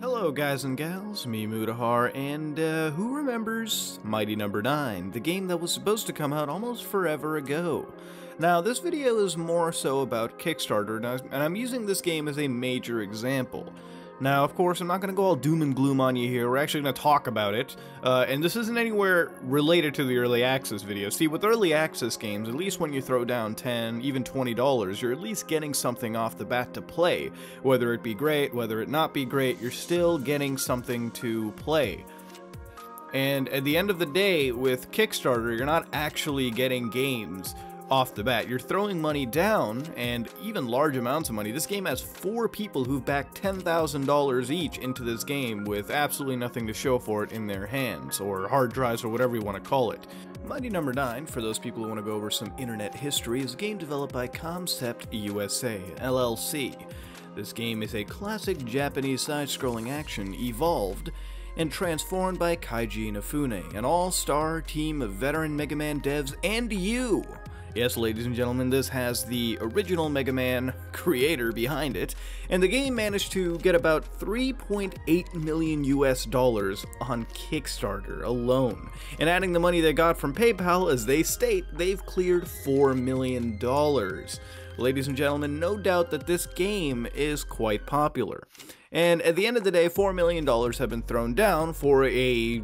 Hello guys and gals, me Mutahar, and who remembers Mighty Number 9, the game that was supposed to come out almost forever ago. Now this video is more so about Kickstarter, and I'm using this game as a major example. Now of course I'm not going to go all doom and gloom on you here, we're actually going to talk about it, and this isn't anywhere related to the early access video. See, with early access games, at least when you throw down $10, even $20, you're at least getting something off the bat to play. Whether it be great, whether it not be great, you're still getting something to play. And at the end of the day, with Kickstarter, you're not actually getting games off the bat. You're throwing money down, and even large amounts of money. This game has 4 people who've backed $10,000 each into this game with absolutely nothing to show for it in their hands, or hard drives, or whatever you want to call it. Mighty Number 9, for those people who want to go over some internet history, is a game developed by Concept USA, LLC. This game is a classic Japanese side-scrolling action evolved and transformed by Keiji Inafune, an all-star team of veteran Mega Man devs, and you! Yes, ladies and gentlemen, this has the original Mega Man creator behind it, and the game managed to get about $3.8 million on Kickstarter alone. And adding the money they got from PayPal, as they state, they've cleared $4 million. Ladies and gentlemen, no doubt that this game is quite popular. And at the end of the day, $4 million have been thrown down for a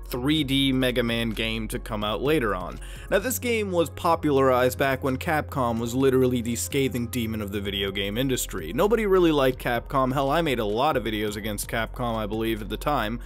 3D Mega Man game to come out later on. Now this game was popularized back when Capcom was literally the scathing demon of the video game industry. Nobody really liked Capcom. Hell, I made a lot of videos against Capcom, I believe, at the time.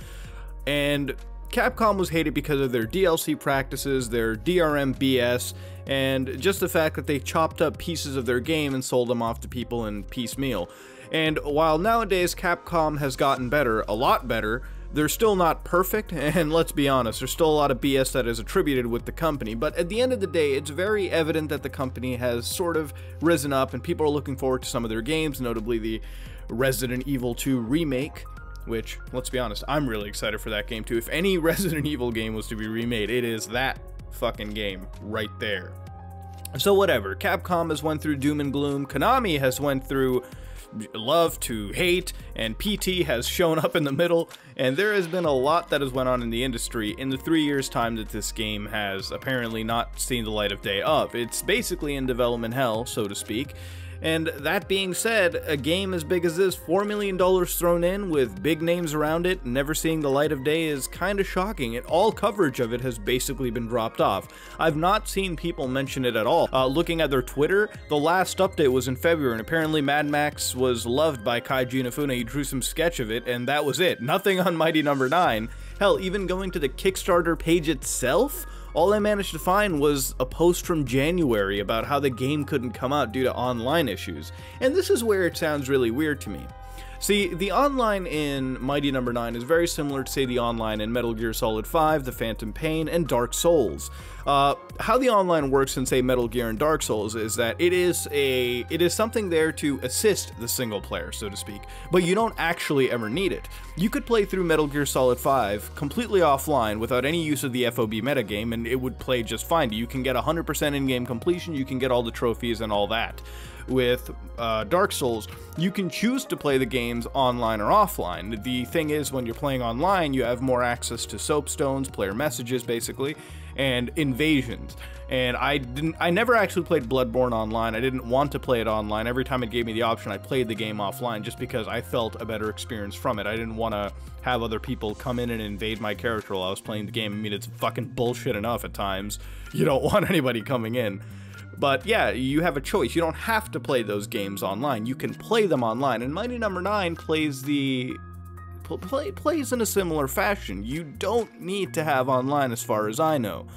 And Capcom was hated because of their DLC practices, their DRM BS, and just the fact that they chopped up pieces of their game and sold them off to people in piecemeal. And while nowadays Capcom has gotten better, a lot better, they're still not perfect, and let's be honest, there's still a lot of BS that is attributed with the company, but at the end of the day, it's very evident that the company has sort of risen up, and people are looking forward to some of their games, notably the Resident Evil 2 remake, which, let's be honest, I'm really excited for that game too. If any Resident Evil game was to be remade, it is that fucking game right there. So whatever, Capcom has went through doom and gloom, Konami has went through love to hate, and PT has shown up in the middle, and there has been a lot that has went on in the industry in the 3 years time that this game has apparently not seen the light of day of. It's basically in development hell, so to speak. And that being said, a game as big as this, $4 million thrown in with big names around it, never seeing the light of day is kinda shocking, and all coverage of it has basically been dropped off. I've not seen people mention it at all. Looking at their Twitter, the last update was in February, and apparently Mad Max was loved by Keiji Inafune. He drew some sketch of it, and that was it. Nothing on Mighty Number 9. Hell, even going to the Kickstarter page itself, all I managed to find was a post from January about how the game couldn't come out due to online issues. And this is where it sounds really weird to me. See, the online in Mighty Number 9 is very similar to, say, the online in Metal Gear Solid 5, The Phantom Pain, and Dark Souls. How the online works in, say, Metal Gear and Dark Souls is that it is something there to assist the single player, so to speak, but you don't actually ever need it. You could play through Metal Gear Solid 5 completely offline without any use of the FOB metagame, and it would play just fine. You can get 100% in-game completion, you can get all the trophies and all that. With Dark Souls, you can choose to play the games online or offline. The thing is, when you're playing online, you have more access to soapstones, player messages basically, and invasions. And I never actually played Bloodborne online. I didn't want to play it online. Every time it gave me the option, I played the game offline just because I felt a better experience from it. I didn't want to have other people come in and invade my character while I was playing the game. I mean, it's fucking bullshit enough at times. You don't want anybody coming in. But yeah, you have a choice. You don't have to play those games online. You can play them online, and Mighty Number 9 plays plays in a similar fashion. You don't need to have online as far as I know.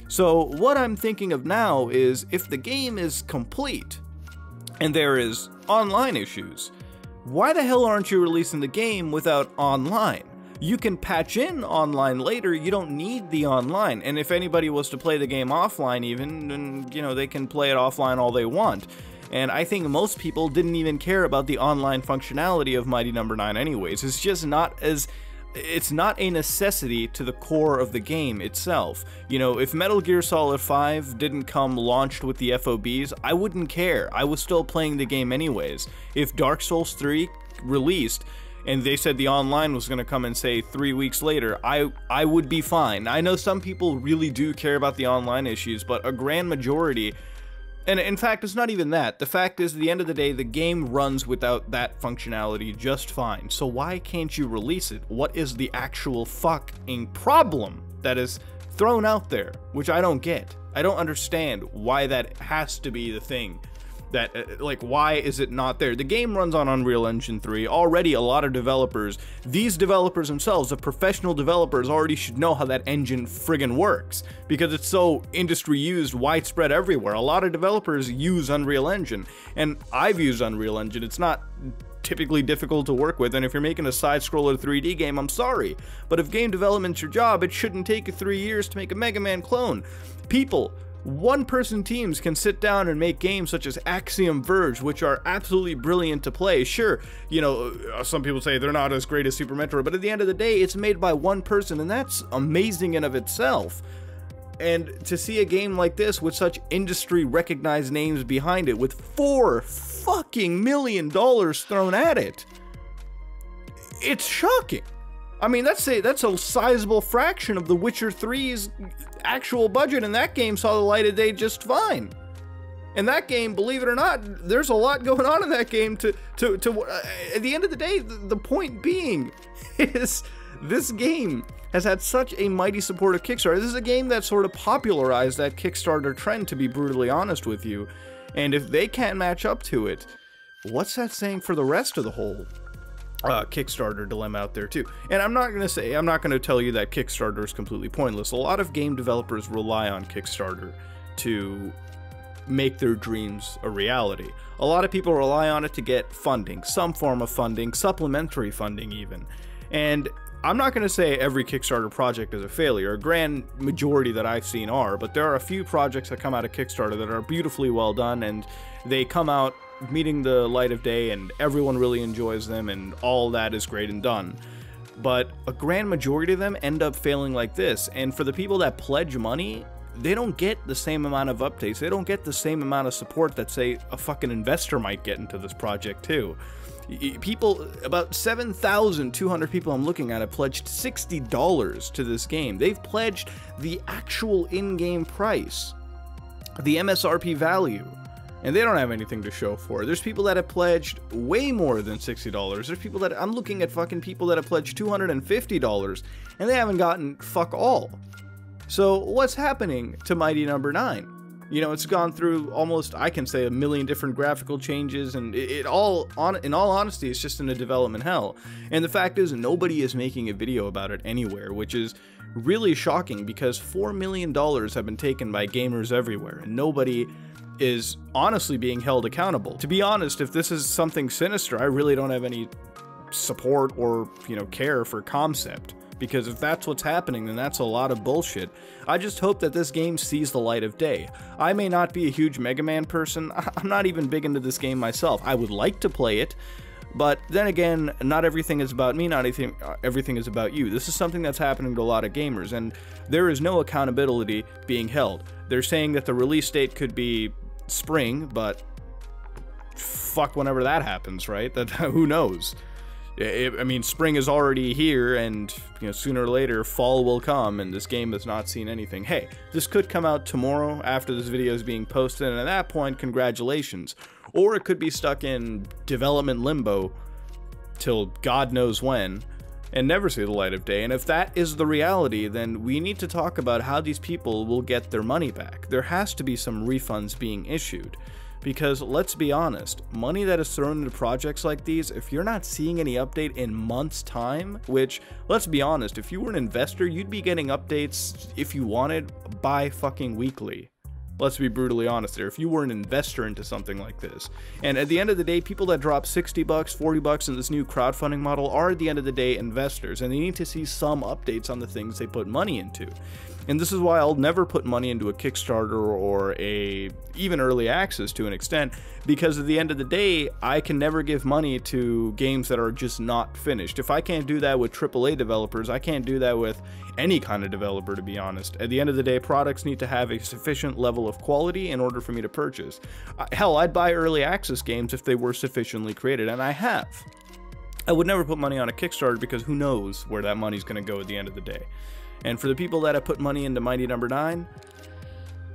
So what I'm thinking of now is, if the game is complete and there is online issues, why the hell aren't you releasing the game without online? You can patch in online later, you don't need the online, and if anybody was to play the game offline even, then, you know, they can play it offline all they want. And I think most people didn't even care about the online functionality of Mighty Number 9 anyways. It's just not it's not a necessity to the core of the game itself. You know, if Metal Gear Solid 5 didn't come launched with the FOBs, I wouldn't care. I was still playing the game anyways. If Dark Souls 3 released and they said the online was going to come in, say, 3 weeks later, I would be fine. I know some people really do care about the online issues, but a grand majority, and in fact, it's not even that. The fact is, at the end of the day, the game runs without that functionality just fine. So why can't you release it? What is the actual fucking problem that is thrown out there? Which I don't get. I don't understand why that has to be the thing. That, like, why is it not there? The game runs on Unreal Engine 3. Already a lot of developers, these developers themselves, the professional developers, already should know how that engine friggin' works, because it's so industry used, widespread everywhere. A lot of developers use Unreal Engine, and I've used Unreal Engine. It's not typically difficult to work with, and if you're making a side-scroller 3D game, I'm sorry, but if game development's your job, it shouldn't take you 3 years to make a Mega Man clone. People, one-person teams can sit down and make games such as Axiom Verge, which are absolutely brilliant to play. Sure, you know, some people say they're not as great as Super Metroid, but at the end of the day, it's made by one person, and that's amazing in of itself. And to see a game like this with such industry-recognized names behind it, with $4 fucking million thrown at it, it's shocking. I mean, that's a sizable fraction of The Witcher 3's actual budget, and that game saw the light of day just fine. And that game, believe it or not, there's a lot going on in that game at the end of the day, the point being is this game has had such a mighty support of Kickstarter. This is a game that sort of popularized that Kickstarter trend, to be brutally honest with you. And if they can't match up to it, what's that saying for the rest of the whole Kickstarter dilemma out there too? And I'm not going to tell you that Kickstarter is completely pointless. A lot of game developers rely on Kickstarter to make their dreams a reality. A lot of people rely on it to get funding, some form of funding, supplementary funding even. And I'm not going to say every Kickstarter project is a failure. A grand majority that I've seen are, but there are a few projects that come out of Kickstarter that are beautifully well done, and they come out meeting the light of day, and everyone really enjoys them, and all that is great and done. But a grand majority of them end up failing like this, and for the people that pledge money, they don't get the same amount of updates. They don't get the same amount of support that, say, a fucking investor might get into this project too. People, about 7,200 people I'm looking at have pledged $60 to this game. They've pledged the actual in-game price, the MSRP value, and they don't have anything to show for it. There's people that have pledged way more than $60. There's people that, I'm looking at fucking people that have pledged $250, and they haven't gotten fuck all. So what's happening to Mighty Number 9? You know, it's gone through almost, I can say, 1 million different graphical changes, and in all honesty, it's just in a development hell. And the fact is, nobody is making a video about it anywhere, which is really shocking, because $4 million have been taken by gamers everywhere, and nobody is honestly being held accountable. To be honest, if this is something sinister, I really don't have any support or, you know, care for Concept. Because if that's what's happening, then that's a lot of bullshit. I just hope that this game sees the light of day. I may not be a huge Mega Man person. I'm not even big into this game myself. I would like to play it, but then again, not everything is about me, not everything is about you. This is something that's happening to a lot of gamers, and there is no accountability being held. They're saying that the release date could be spring, but fuck whenever that happens, right? Who knows? I mean, spring is already here, and you know, sooner or later fall will come, and this game has not seen anything. Hey, this could come out tomorrow after this video is being posted, and at that point, congratulations. Or it could be stuck in development limbo till God knows when, and never see the light of day. And if that is the reality, then we need to talk about how these people will get their money back. There has to be some refunds being issued. Because let's be honest, money that is thrown into projects like these, if you're not seeing any update in months' time, which, let's be honest, if you were an investor, you'd be getting updates, if you wanted, bi-fucking weekly. Let's be brutally honest there, if you were an investor into something like this. And at the end of the day, people that drop $60, $40 in this new crowdfunding model are, at the end of the day, investors, and they need to see some updates on the things they put money into. And this is why I'll never put money into a Kickstarter or even early access to an extent, because at the end of the day, I can never give money to games that are just not finished. If I can't do that with AAA developers, I can't do that with any kind of developer, to be honest. At the end of the day, products need to have a sufficient level of quality in order for me to purchase. Hell, I'd buy early access games if they were sufficiently created, and I have. I would never put money on a Kickstarter because who knows where that money's going to go at the end of the day. And for the people that have put money into Mighty Number 9,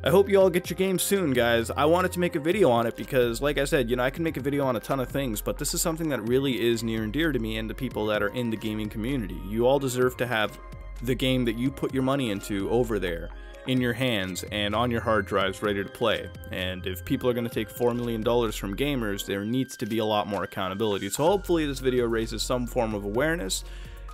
I hope you all get your game soon, guys. I wanted to make a video on it because, like I said, you know, I can make a video on a ton of things, but this is something that really is near and dear to me and the people that are in the gaming community. You all deserve to have the game that you put your money into over there in your hands and on your hard drives ready to play. And if people are going to take $4 million from gamers, there needs to be a lot more accountability. So hopefully this video raises some form of awareness.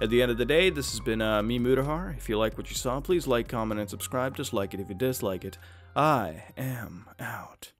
At the end of the day, this has been me, Mutahar. If you like what you saw, please like, comment, and subscribe. Just like it if you dislike it. I am out.